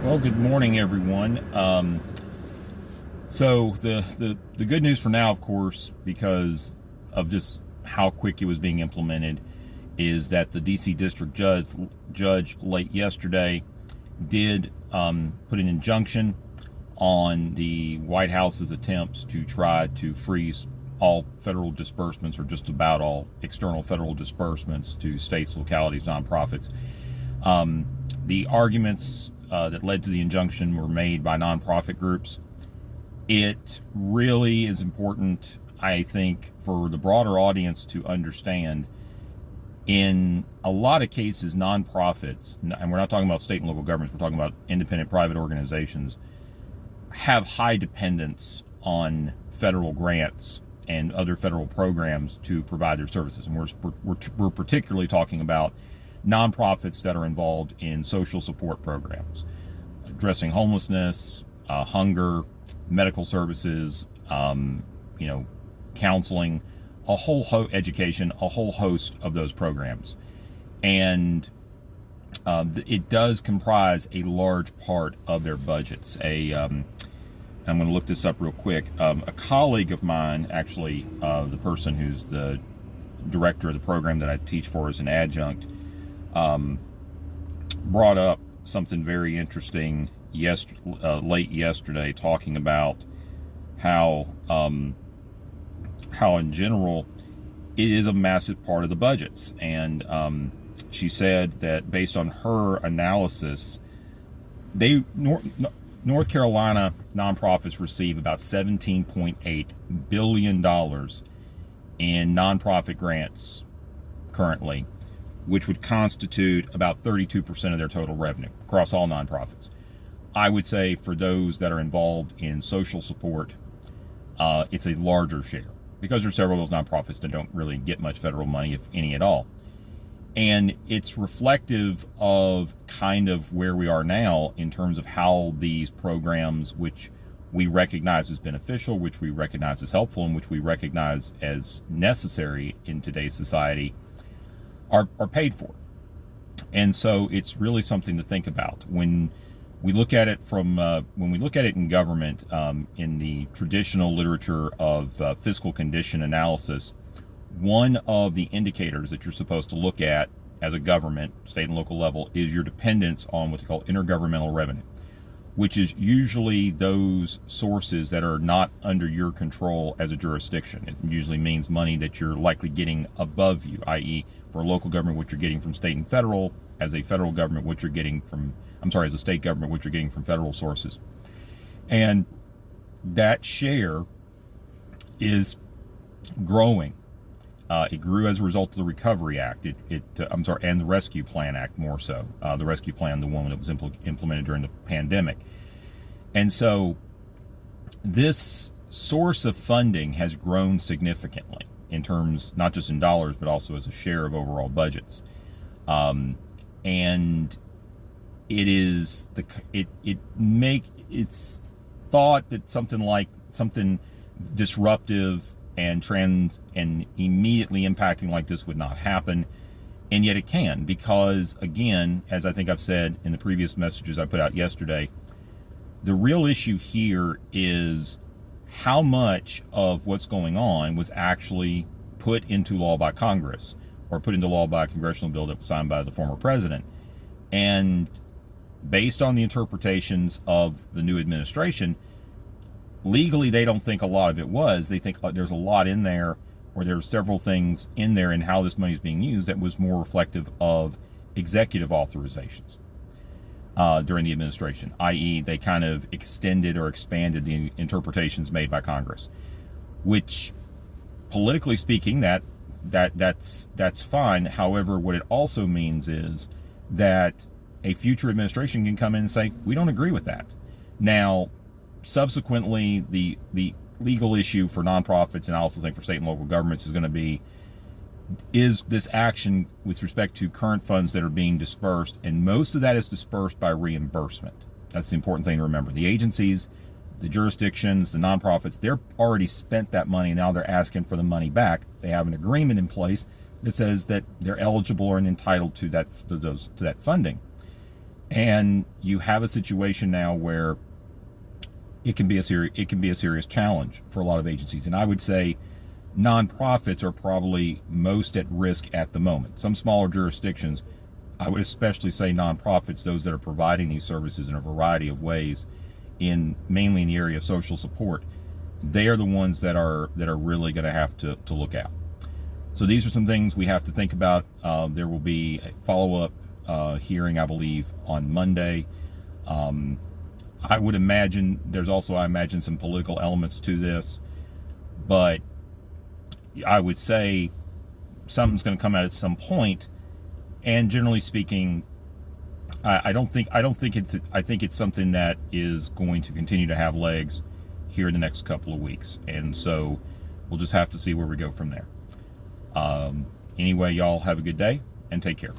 Well, good morning, everyone. So the good news for now, of course, because of just how quick it was being implemented, is that the D.C. District Judge late yesterday did put an injunction on the White House's attempts to try to freeze all federal disbursements, or just about all external federal disbursements to states, localities, nonprofits. The arguments that led to the injunction were made by nonprofit groups. It really is important, I think, for the broader audience to understand. In a lot of cases, nonprofits, and we're not talking about state and local governments, we're talking about independent private organizations, have high dependence on federal grants and other federal programs to provide their services. And we're particularly talking about nonprofits that are involved in social support programs, addressing homelessness, hunger, medical services, counseling, education, a whole host of those programs. And it does comprise a large part of their budgets. I'm going to look this up real quick. A colleague of mine, actually, the person who's the director of the program that I teach for as an adjunct, brought up something very interesting late yesterday, talking about how in general it is a massive part of the budgets. And she said that based on her analysis, North Carolina nonprofits receive about $17.8 billion in nonprofit grants currently, which would constitute about 32% of their total revenue across all nonprofits. I would say for those that are involved in social support, it's a larger share, because there's several of those nonprofits that don't really get much federal money, if any at all. And it's reflective of kind of where we are now in terms of how these programs, which we recognize as beneficial, which we recognize as helpful, and which we recognize as necessary in today's society, are paid for. And so it's really something to think about when we look at it in government, in the traditional literature of fiscal condition analysis. One of the indicators that you're supposed to look at as a government, state and local level, is your dependence on what they call intergovernmental revenue, which is usually those sources that are not under your control as a jurisdiction. It usually means money that you're likely getting above you, i.e., for a local government, what you're getting from state and federal; as a federal government, what you're getting from, as a state government, what you're getting from federal sources. And that share is growing. It grew as a result of the Recovery Act, and the Rescue Plan Act more so. The Rescue Plan, the one that was implemented during the pandemic. And so this source of funding has grown significantly in terms, not just in dollars, but also as a share of overall budgets. And it's thought that something disruptive and immediately impacting like this would not happen. And yet it can, because again, as I think I've said in the previous messages I put out yesterday, the real issue here is how much of what's going on was actually put into law by Congress, or put into law by a congressional bill that was signed by the former president. And based on the interpretations of the new administration, legally they don't think a lot of it was. They think there's a lot in there, or there are several things in there in how this money is being used that was more reflective of executive authorizations during the administration, i.e. they kind of extended or expanded the interpretations made by Congress, which, politically speaking, that's fine. However, what it also means is that a future administration can come in and say, we don't agree with that. Now, subsequently, the legal issue for nonprofits, and I also think for state and local governments, is going to be, is this action with respect to current funds that are being dispersed, and most of that is dispersed by reimbursement. That's the important thing to remember. The agencies, the jurisdictions, the nonprofits, they're already spent that money, and now they're asking for the money back. They have an agreement in place that says that they're eligible and entitled to that funding. And you have a situation now where it can be a serious challenge for a lot of agencies. And I would say nonprofits are probably most at risk at the moment. Some smaller jurisdictions, I would especially say nonprofits, those that are providing these services in a variety of ways, mainly in the area of social support, they are the ones that are really going to have to look out. So these are some things we have to think about. There will be a follow-up hearing, I believe, on Monday. I would imagine there's also, some political elements to this, but I would say something's going to come out at some point. And generally speaking, I think it's something that is going to continue to have legs here in the next couple of weeks. And so we'll just have to see where we go from there. Anyway, y'all have a good day and take care.